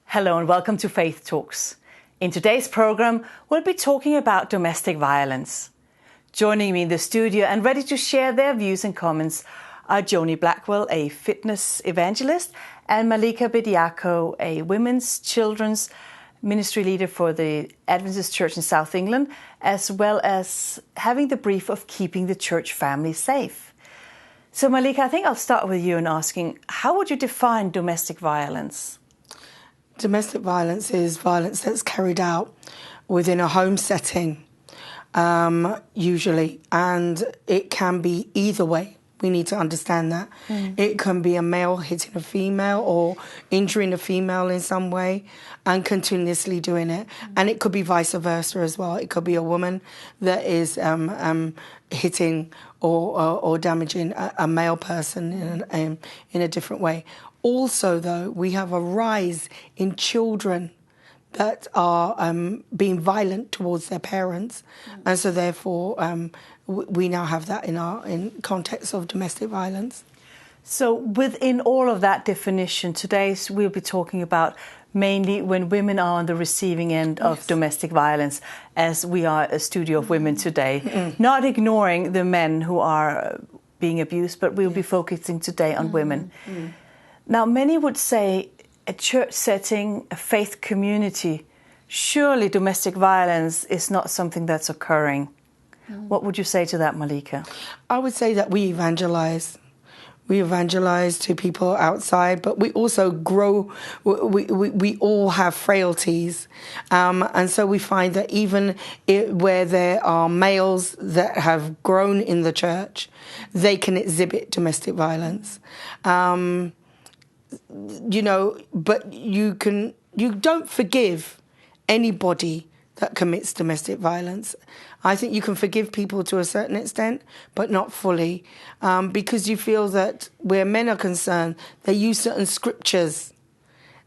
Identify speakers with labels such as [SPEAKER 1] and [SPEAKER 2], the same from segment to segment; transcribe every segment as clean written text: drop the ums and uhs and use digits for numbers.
[SPEAKER 1] Hello and welcome to Faith Talks. In today's program, we'll be talking about domestic violence. Joining me in the studio and ready to share their views and comments are Joni Blackwell, a fitness evangelist, and Malika Bediako, a women's, children's ministry leader for the Adventist Church in South England, as well as having the brief of keeping the church family safe. So Malika, I think I'll start with you and asking, how would you define domestic violence?
[SPEAKER 2] Domestic violence is violence that's carried out within a home setting, usually, and it can be either way. We need to understand that. It can be a male hitting a female or injuring a female in some way and continuously doing it. And it could be vice versa as well. It could be a woman that is hitting or damaging a male person in a different way. Also, though, we have a rise in children that are being violent towards their parents, and so therefore we now have that in context of domestic violence.
[SPEAKER 1] So within all of that definition, today we'll be talking about mainly when women are on the receiving end of domestic violence, as we are a studio of women today, not ignoring the men who are being abused, but we'll be focusing today on women. Now, many would say a church setting, a faith community, surely domestic violence is not something that's occurring. What would you say to that, Malika?
[SPEAKER 2] I would say that we evangelize. We evangelize to people outside, but we also grow. We all have frailties. And so we find that even where there are males that have grown in the church, they can exhibit domestic violence. But you don't forgive anybody that commits domestic violence. I think you can forgive people to a certain extent, but not fully, because you feel that where men are concerned, they use certain scriptures.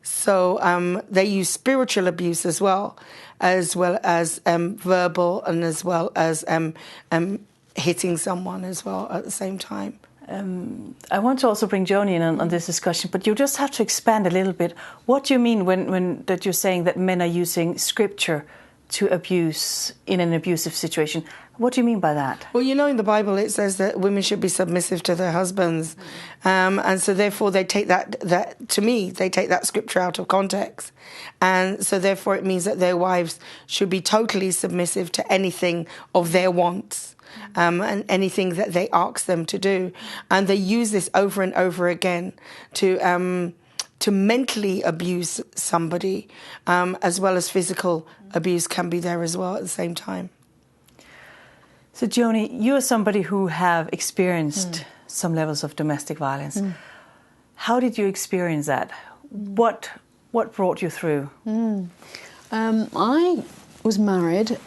[SPEAKER 2] So they use spiritual abuse as well as verbal, and as well as hitting someone as well at the same time.
[SPEAKER 1] I want to also bring Joni in on this discussion, but you just have to expand a little bit. What do you mean when that you're saying that men are using scripture to abuse in an abusive situation? What do you mean by that?
[SPEAKER 2] Well, in the Bible it says that women should be submissive to their husbands, and so therefore they take that to me they take that scripture out of context, and so therefore it means that their wives should be totally submissive to anything of their wants. And anything that they ask them to do. And they use this over and over again to mentally abuse somebody, as well as physical abuse can be there as well at the same time.
[SPEAKER 1] So, Joni, you are somebody who have experienced some levels of domestic violence. How did you experience that? What brought you through?
[SPEAKER 3] I was married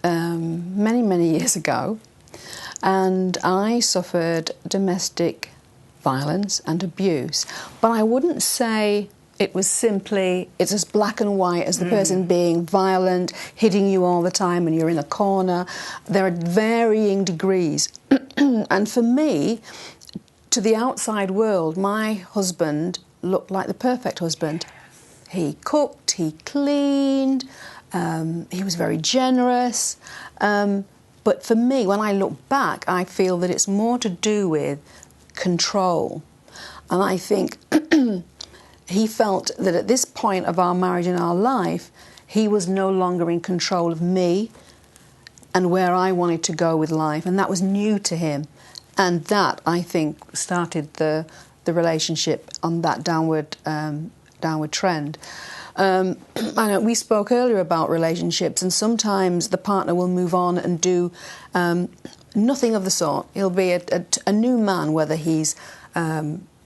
[SPEAKER 3] many years ago, and I suffered domestic violence and abuse, but I wouldn't say it's as black and white as the person being violent, hitting you all the time and you're in a corner. There are varying degrees. And for me, to the outside world, my husband looked like the perfect husband. He cooked, he cleaned, he was very generous. But for me, when I look back, I feel that it's more to do with control. And I think he felt that at this point of our marriage and our life, he was no longer in control of me and where I wanted to go with life. And that was new to him. And that, I think, started the relationship on that downward trend. I know we spoke earlier about relationships, and sometimes the partner will move on and do nothing of the sort. He'll be a new man, whether he's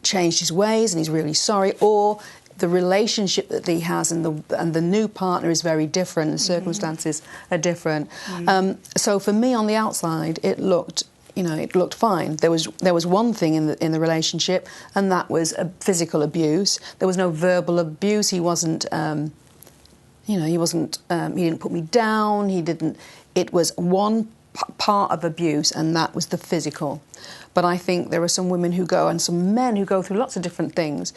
[SPEAKER 3] changed his ways and he's really sorry, or the relationship that he has and the new partner is very different, the circumstances are different. So for me, on the outside, it looked fine. There was one thing in the relationship, and that was physical abuse. There was no verbal abuse. He wasn't, he didn't put me down. It was one part of abuse, and that was the physical. But I think there are some women who go, and some men who go through lots of different things.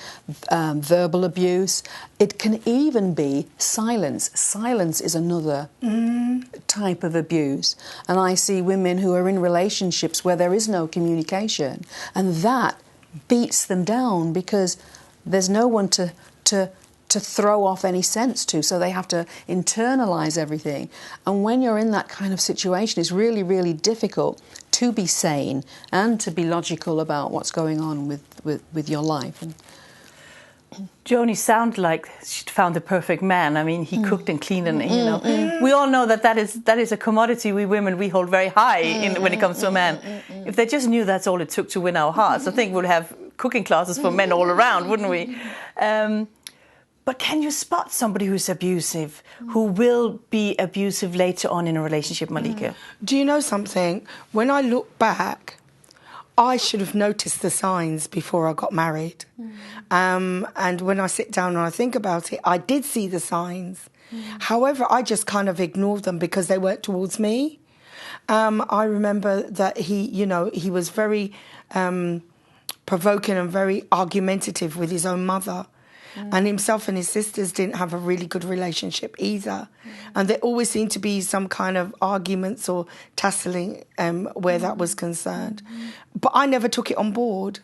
[SPEAKER 3] Verbal abuse. It can even be silence. Silence is another type of abuse. And I see women who are in relationships where there is no communication, and that beats them down because there's no one to throw off any sense to, so they have to internalise everything. And when you're in that kind of situation, it's really, really difficult to be sane and to be logical about what's going on with your life. And
[SPEAKER 1] Joni sounded like she'd found the perfect man. I mean, he cooked and cleaned, and we all know that is a commodity we women we hold very high when it comes to a man. If they just knew that's all it took to win our hearts, I think we'd have cooking classes for men all around, wouldn't we? But can you spot somebody who's abusive, who will be abusive later on in a relationship, Malika?
[SPEAKER 2] Do you know something? When I look back, I should have noticed the signs before I got married. And when I sit down and I think about it, I did see the signs. However, I just kind of ignored them because they weren't towards me. I remember that he was very provoking and very argumentative with his own mother. And himself and his sisters didn't have a really good relationship either. And there always seemed to be some kind of arguments or tussling where that was concerned. But I never took it on board.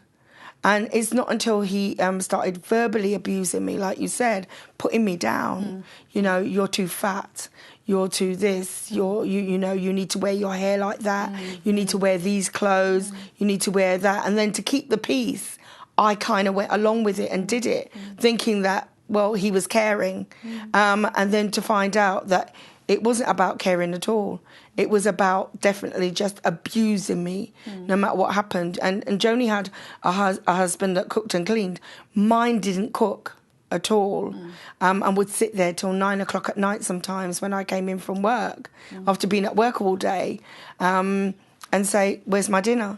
[SPEAKER 2] And it's not until he started verbally abusing me, like you said, putting me down. You're too fat. You're too this. You need to wear your hair like that. You need to wear these clothes. You need to wear that. And then to keep the peace, I kind of went along with it and did it, thinking that, well, he was caring. And then to find out that it wasn't about caring at all. It was about definitely just abusing me, no matter what happened. And Joni had a husband that cooked and cleaned. Mine didn't cook at all, and would sit there till 9 o'clock at night sometimes when I came in from work, after being at work all day, and say, where's my dinner?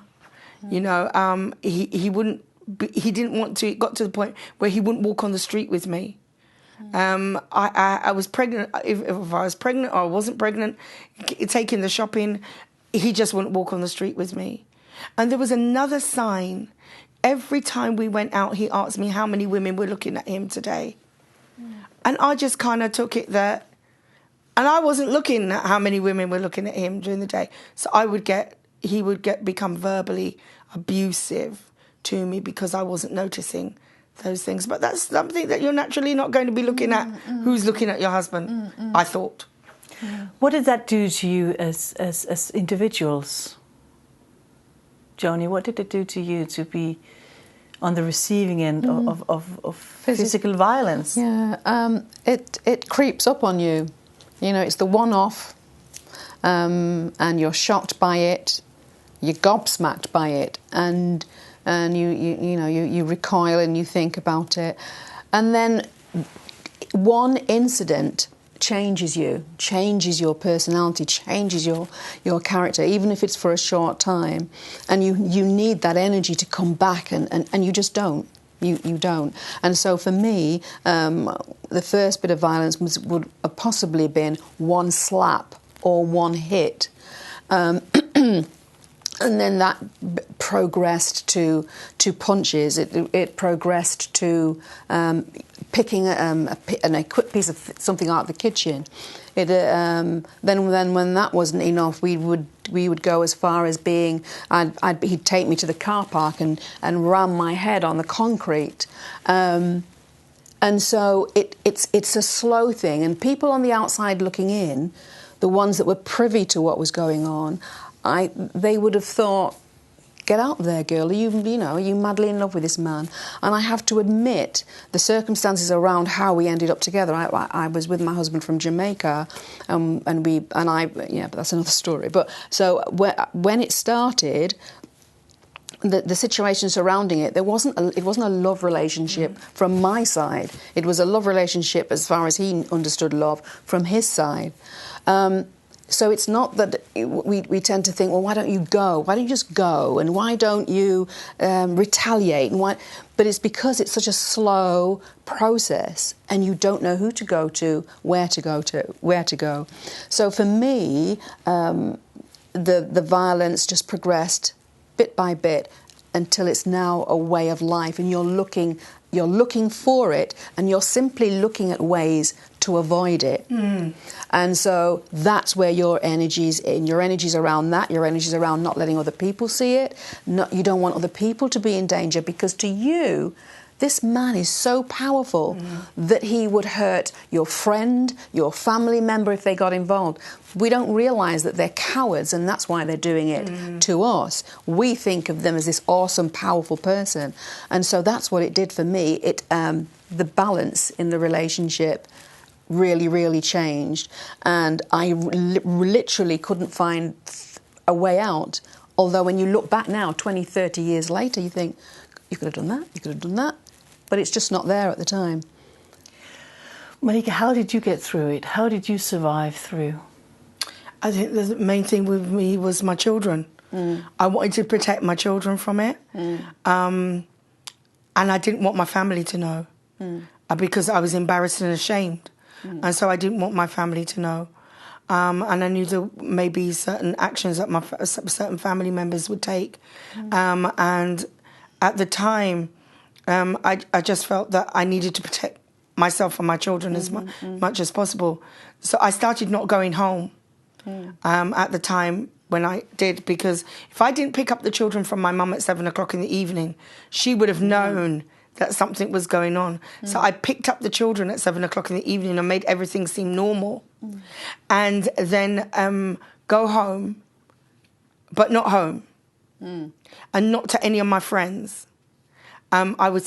[SPEAKER 2] He wouldn't. He didn't want to. It got to the point where he wouldn't walk on the street with me. I was pregnant. If I was pregnant or I wasn't pregnant, taking the shopping, he just wouldn't walk on the street with me. And there was another sign. Every time we went out, he asked me how many women were looking at him today. And I just kind of took it that, and I wasn't looking at how many women were looking at him during the day. So he would become verbally abusive to me because I wasn't noticing those things. But that's something that you're naturally not going to be looking at. Who's looking at your husband? I thought.
[SPEAKER 1] What did that do to you as individuals? Joni, what did it do to you to be on the receiving end of physical violence?
[SPEAKER 3] Yeah, it creeps up on you. It's the one-off, and you're shocked by it, you're gobsmacked by it, and you recoil and you think about it, and then one incident changes you, changes your personality, changes your character, even if it's for a short time, and you need that energy to come back, and you just don't. You don't. And so for me, the first bit of violence would have possibly been one slap or one hit. And then that progressed to punches. It progressed to picking a quick piece of something out of the kitchen. Then when that wasn't enough, we would go as far as being. He'd take me to the car park and ram my head on the concrete. And so it's a slow thing. And people on the outside looking in, the ones that were privy to what was going on, they would have thought, get out of there, girl. Are you madly in love with this man? And I have to admit, the circumstances around how we ended up together. I was with my husband from Jamaica, but that's another story. But so when it started, the situation surrounding it, it wasn't a love relationship from my side. It was a love relationship as far as he understood love from his side. So it's not that we tend to think, well, why don't you go? Why don't you just go? And why don't you retaliate? But it's because it's such a slow process, and you don't know who to go to, where to go. So for me, the violence just progressed bit by bit until it's now a way of life, and you're looking for it, and you're simply looking at ways to avoid it. And so that's where your energy's in. Your energy's around that. Your energy's around not letting other people see it. You don't want other people to be in danger, because to you, this man is so powerful that he would hurt your friend, your family member if they got involved. We don't realise that they're cowards, and that's why they're doing it to us. We think of them as this awesome, powerful person. And so that's what it did for me. The balance in the relationship really, really changed. And I literally couldn't find a way out. Although when you look back now, 20, 30 years later, you think, you could have done that, you could have done that. But it's just not there at the time.
[SPEAKER 1] Malika, how did you get through it? How did you survive through?
[SPEAKER 2] I think the main thing with me was my children. I wanted to protect my children from it. And I didn't want my family to know because I was embarrassed and ashamed. And so I didn't want my family to know. And I knew there may be certain actions that certain family members would take. And at the time, I just felt that I needed to protect myself and my children as much as possible. So I started not going home at the time when I did, because if I didn't pick up the children from my mum at 7 o'clock in the evening, she would have known that something was going on. So I picked up the children at 7 o'clock in the evening and made everything seem normal. And then go home, but not home. And not to any of my friends. I would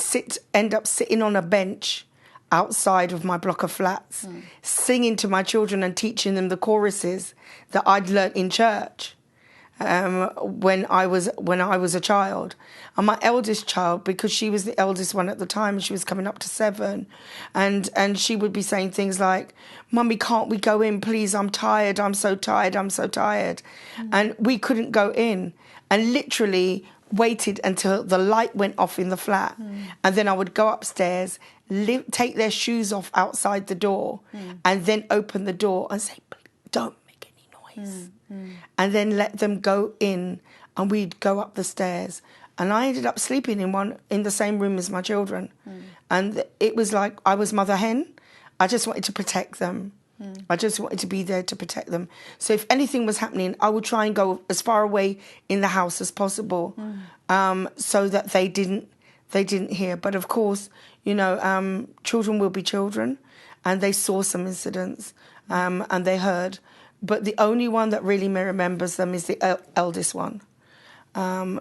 [SPEAKER 2] end up sitting on a bench outside of my block of flats, singing to my children and teaching them the choruses that I'd learnt in church when I was a child. And my eldest child, because she was the eldest one at the time, she was coming up to 7, and she would be saying things like, "Mummy, can't we go in, please? I'm tired. I'm so tired. I'm so tired." And we couldn't go in, and literally waited until the light went off in the flat, and then I would go upstairs, take their shoes off outside the door, and then open the door and say, "Don't make any noise," and then let them go in, and we'd go up the stairs. And I ended up sleeping in the same room as my children, and it was like I was mother hen. I just wanted to protect them. I just wanted to be there to protect them. So if anything was happening, I would try and go as far away in the house as possible, so that they didn't hear. But of course, children will be children, and they saw some incidents, and they heard. But the only one that really remembers them is the eldest one, and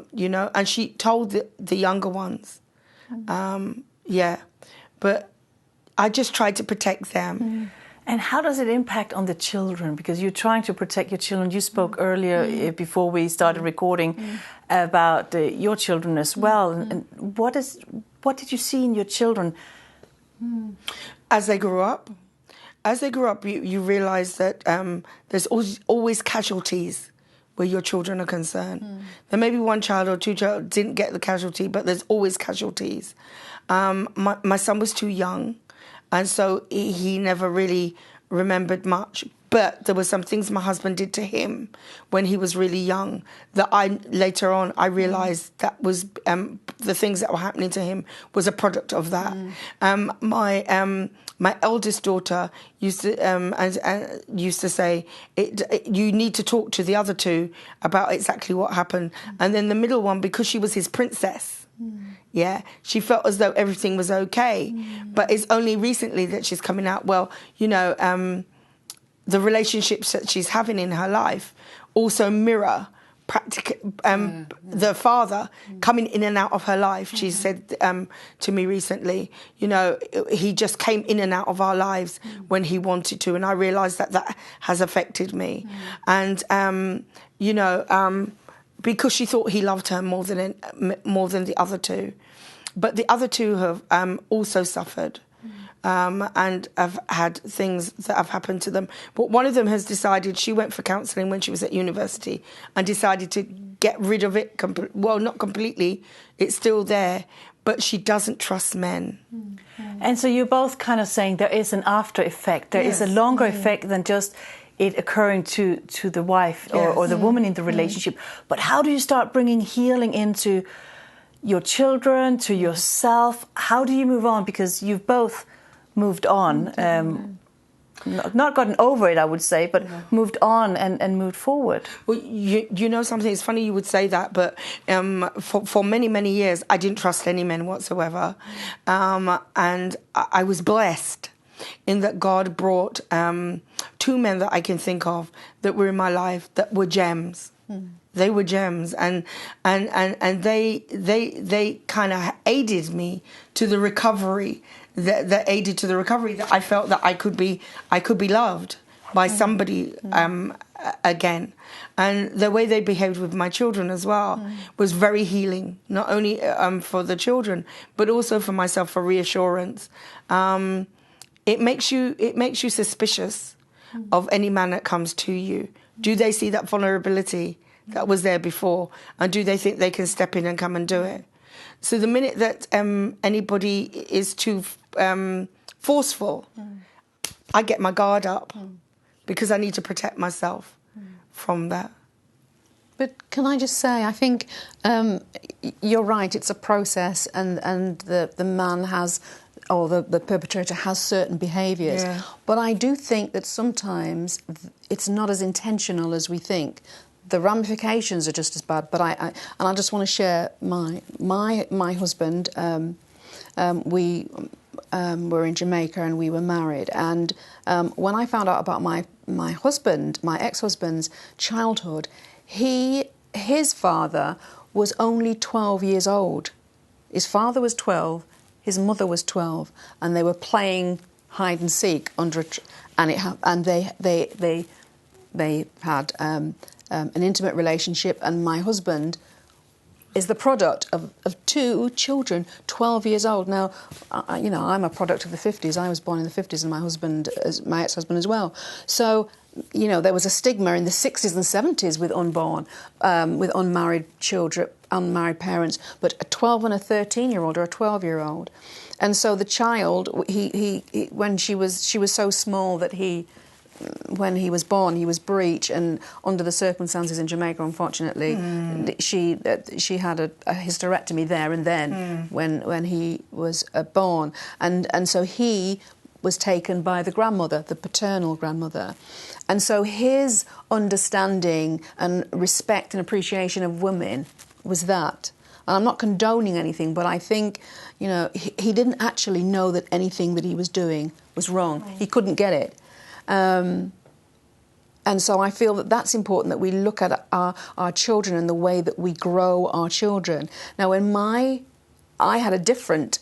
[SPEAKER 2] she told the younger ones. But I just tried to protect them.
[SPEAKER 1] And how does it impact on the children? Because you're trying to protect your children. You spoke earlier, before we started recording, about your children as well. And what did you see in your children?
[SPEAKER 2] As they grew up, you realise that there's always casualties where your children are concerned. There may be one child or two children didn't get the casualty, but there's always casualties. My son was too young, and so he never really remembered much. But there were some things my husband did to him when he was really young that later on I realised that was the things that were happening to him was a product of that. My eldest daughter used to say, you need to talk to the other two about exactly what happened. And then the middle one, because she was his princess, she felt as though everything was okay. But it's only recently that she's coming out, the relationships that she's having in her life also mirror the father coming in and out of her life. She said to me recently, he just came in and out of our lives when he wanted to, and I realised that has affected me. And because she thought he loved her more than the other two, but the other two have also suffered. And have had things that have happened to them. But one of them has decided, she went for counselling when she was at university and decided to get rid of it. Not completely, it's still there, but she doesn't trust men.
[SPEAKER 1] And so you're both kind of saying there is an after effect. There is a longer effect than just it occurring to the wife or the woman in the relationship. But how do you start bringing healing into your children, to yourself? How do you move on? Because you've both moved on, not gotten over it, I would say, but moved on and moved forward.
[SPEAKER 2] Well, you know something, it's funny you would say that, but for many, many years, I didn't trust any men whatsoever. And I was blessed in that God brought 2 men that I can think of that were in my life that were gems. They were gems, and they kind of aided me to the recovery. That aided to the recovery, that I felt that I could be loved by somebody again. And the way they behaved with my children as well was very healing, not only for the children, but also for myself, for reassurance. It makes you suspicious of any man that comes to you. Do they see that vulnerability that was there before? And do they think they can step in and come and do it? So the minute that anybody is too forceful, I get my guard up because I need to protect myself from that.
[SPEAKER 3] But can I just say, I think you're right, it's a process, and the man has, or the perpetrator has certain behaviours.
[SPEAKER 2] Yeah.
[SPEAKER 3] But I do think that sometimes it's not as intentional as we think. The ramifications are just as bad. But I just want to share my husband. We were in Jamaica and we were married. And when I found out about my husband, my ex-husband's childhood, his father was only 12 years old. His father was 12, his mother was 12, and they were playing hide and seek under a and they had an intimate relationship, and my husband is the product of 2 children, 12 years old. Now, I'm a product of the 50s. I was born in the 50s, and my ex-husband as well. So, there was a stigma in the 60s and 70s with with unmarried children, unmarried parents, but a 12 and a 13-year-old or a 12-year-old. And so the child, when she was so small that when he was born, he was breech, and under the circumstances in Jamaica, unfortunately, she had a hysterectomy there and then when he was born, and so he was taken by the grandmother, the paternal grandmother, and so his understanding and respect and appreciation of women was that. And I'm not condoning anything, but I think, he didn't actually know that anything that he was doing was wrong. Right. He couldn't get it. And so I feel that that's important, that we look at our children and the way that we grow our children. Now, I had a different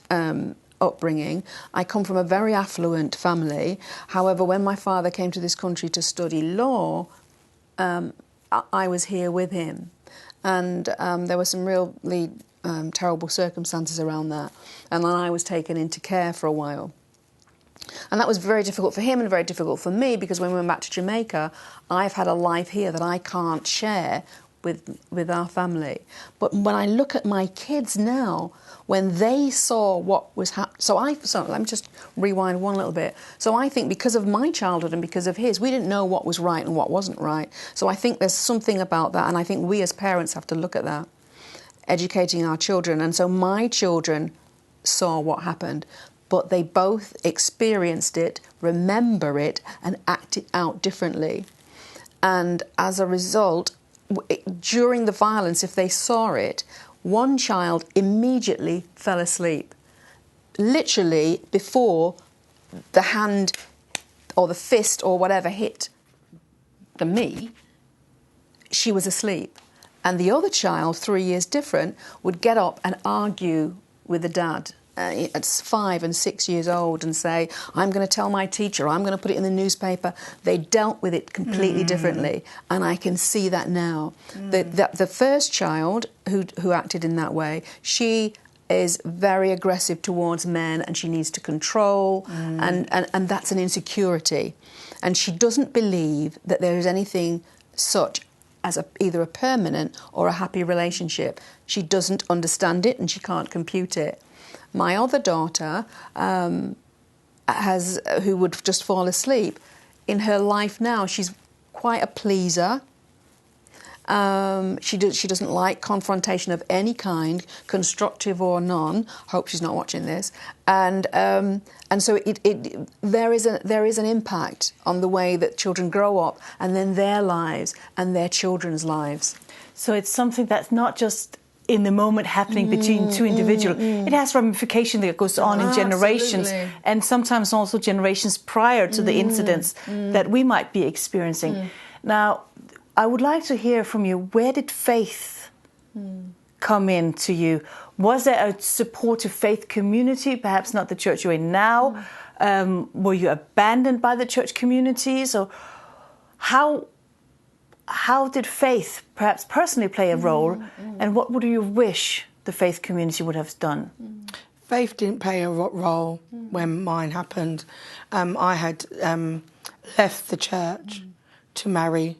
[SPEAKER 3] upbringing. I come from a very affluent family. However, when my father came to this country to study law, I was here with him. And there were some really terrible circumstances around that. And then I was taken into care for a while. And that was very difficult for him and very difficult for me, because when we went back to Jamaica, I've had a life here that I can't share with our family. But when I look at my kids now, when they saw what was happening... So let me just rewind one little bit. So I think because of my childhood and because of his, we didn't know what was right and what wasn't right. So I think there's something about that, and I think we as parents have to look at that, educating our children. And so my children saw what happened, but they both experienced it, remember it, and act it out differently. And as a result, during the violence, if they saw it, one child immediately fell asleep. Literally before the hand or the fist or whatever hit me, she was asleep. And the other child, 3 years different, would get up and argue with the dad. It's 5 and 6 years old, and say, I'm going to tell my teacher, I'm going to put it in the newspaper. They dealt with it completely differently, and I can see that now. The first child who acted in that way, she is very aggressive towards men, and she needs to control, and that's an insecurity. And she doesn't believe that there is anything such as either a permanent or a happy relationship. She doesn't understand it, and she can't compute it. My other daughter, who would just fall asleep, in her life now, she's quite a pleaser. She doesn't like confrontation of any kind, constructive or none. Hope she's not watching this. And so there is an impact on the way that children grow up, and then their lives and their children's lives.
[SPEAKER 1] So it's something that's not just in the moment happening between two individuals. It has ramification that goes on in generations, and sometimes also generations prior to the incidents that we might be experiencing. Now, I would like to hear from you, where did faith come in to you? Was there a supportive faith community, perhaps not the church you're in now? Were you abandoned by the church communities? Or how did faith perhaps personally play a role? And what would you wish the faith community would have done?
[SPEAKER 2] Faith didn't play a role when mine happened. I had left the church to marry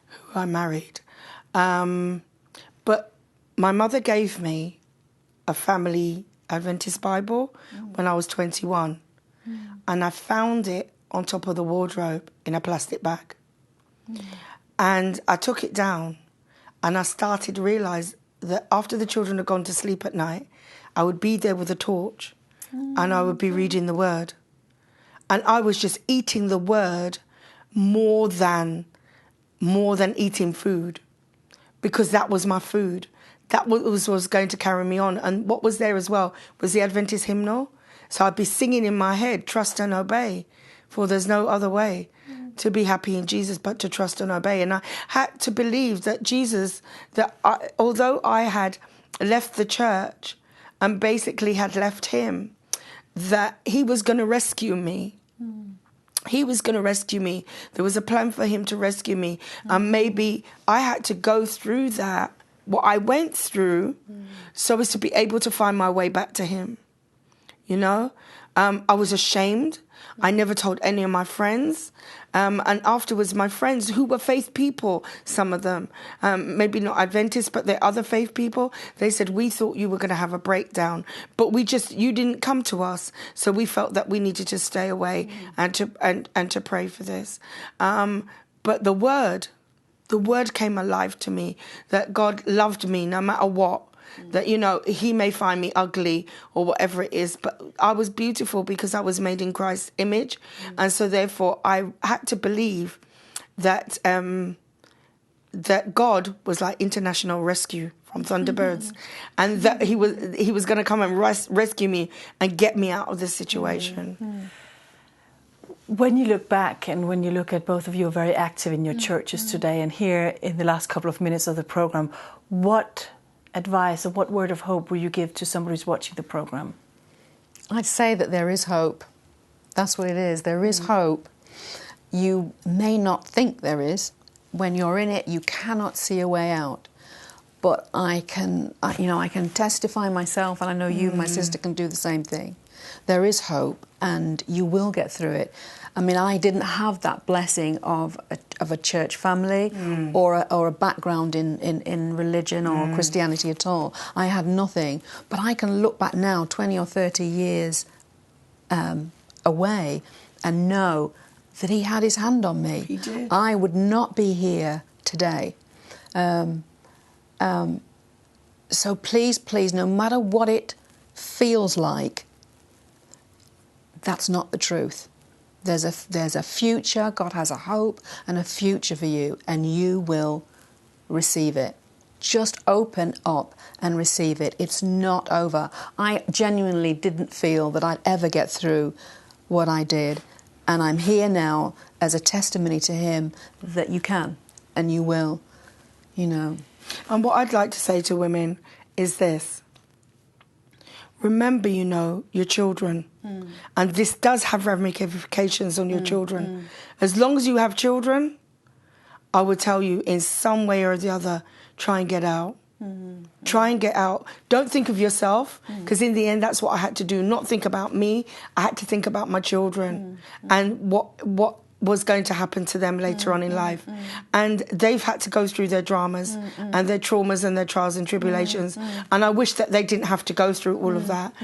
[SPEAKER 2] who I married. But my mother gave me a family Adventist Bible when I was 21. And I found it on top of the wardrobe in a plastic bag. And I took it down and I started to realise that after the children had gone to sleep at night, I would be there with a torch and I would be reading the Word. And I was just eating the Word more than eating food, because that was my food. That was going to carry me on. And what was there as well was the Adventist hymnal. So I'd be singing in my head, trust and obey, for there's no other way to be happy in Jesus but to trust and obey. And I had to believe that Jesus, although I had left the church and basically had left him, that he was going to rescue me. He was going to rescue me. There was a plan for him to rescue me. And maybe I had to go through that, what I went through, so as to be able to find my way back to him. You know? I was ashamed. I never told any of my friends. And afterwards, my friends, who were faith people, some of them, maybe not Adventists, but they're other faith people, they said, we thought you were going to have a breakdown, but you didn't come to us. So we felt that we needed to stay away and to pray for this. But the word came alive to me, that God loved me no matter what. That, you know, he may find me ugly or whatever it is, but I was beautiful because I was made in Christ's image. And so therefore I had to believe that that God was like international rescue from Thunderbirds, and that he was going to come and rescue me and get me out of this situation.
[SPEAKER 1] When you look back and when you look at, both of you are very active in your churches today, and here in the last couple of minutes of the program, what advice or what word of hope will you give to somebody who's watching the program?
[SPEAKER 3] I'd say that there is hope. That's what it is. There is hope. You may not think there is. When you're in it, you cannot see a way out. But I can testify myself, and I know you, my sister, can do the same thing. There is hope, and you will get through it. I mean, I didn't have that blessing of a church family or a background in religion or Christianity at all. I had nothing. But I can look back now, 20 or 30 years away, and know that he had his hand on me.
[SPEAKER 2] He did.
[SPEAKER 3] I would not be here today. So please, no matter what it feels like, that's not the truth. There's a future. God has a hope and a future for you, and you will receive it. Just open up and receive it. It's not over. I genuinely didn't feel that I'd ever get through what I did, and I'm here now as a testimony to him that you can and you will, you know.
[SPEAKER 2] And what I'd like to say to women is this. Remember, you know, your children. And this does have ramifications on your children. As long as you have children, I would tell you, in some way or the other, try and get out. Try and get out. Don't think of yourself, because in the end, that's what I had to do. Not think about me. I had to think about my children and what was going to happen to them later on in life. And they've had to go through their dramas and their traumas and their trials and tribulations. And I wish that they didn't have to go through all of that.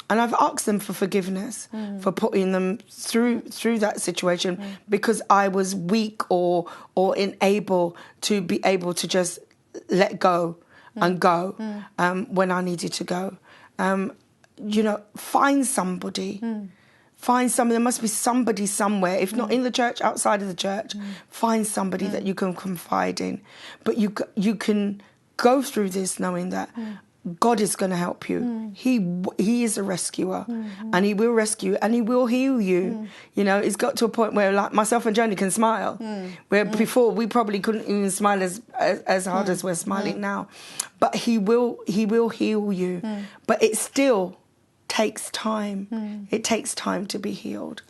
[SPEAKER 2] And I've asked them for forgiveness for putting them through that situation because I was weak or unable to be able to just let go and go when I needed to go. Find somebody. Find somebody. There must be somebody somewhere, if not in the church, outside of the church. Find somebody that you can confide in. But you can go through this knowing that God is going to help you. He is a rescuer, and He will rescue, and He will heal you. It's got to a point where, like, myself and Joni can smile, where before we probably couldn't even smile as hard as we're smiling now. But He will heal you. But it still takes time. It takes time to be healed.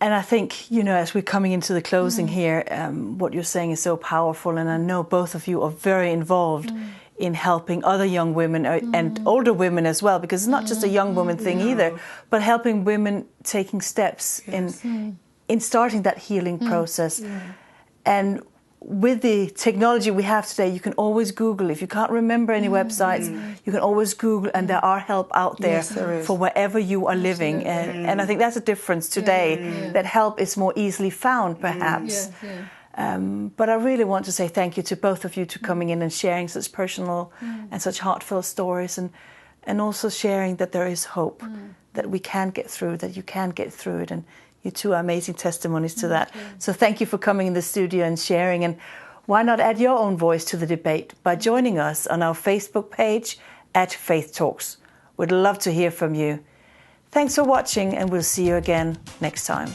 [SPEAKER 1] And I think, as we're coming into the closing here, what you're saying is so powerful. And I know both of you are very involved in helping other young women and older women as well, because it's not just a young woman thing either, but helping women taking steps in starting that healing process. And with the technology we have today, you can always Google. If you can't remember any websites, you can always Google, and there are help out there, for wherever you are living. And I think that's a difference today, that help is more easily found, perhaps. But I really want to say thank you to both of you to coming in and sharing such personal and such heartfelt stories, and also sharing that there is hope, that we can get through, that you can get through it. And you two are amazing testimonies to that. So thank you for coming in the studio and sharing. And why not add your own voice to the debate by joining us on our Facebook page at Faith Talks. We'd love to hear from you. Thanks for watching, and we'll see you again next time.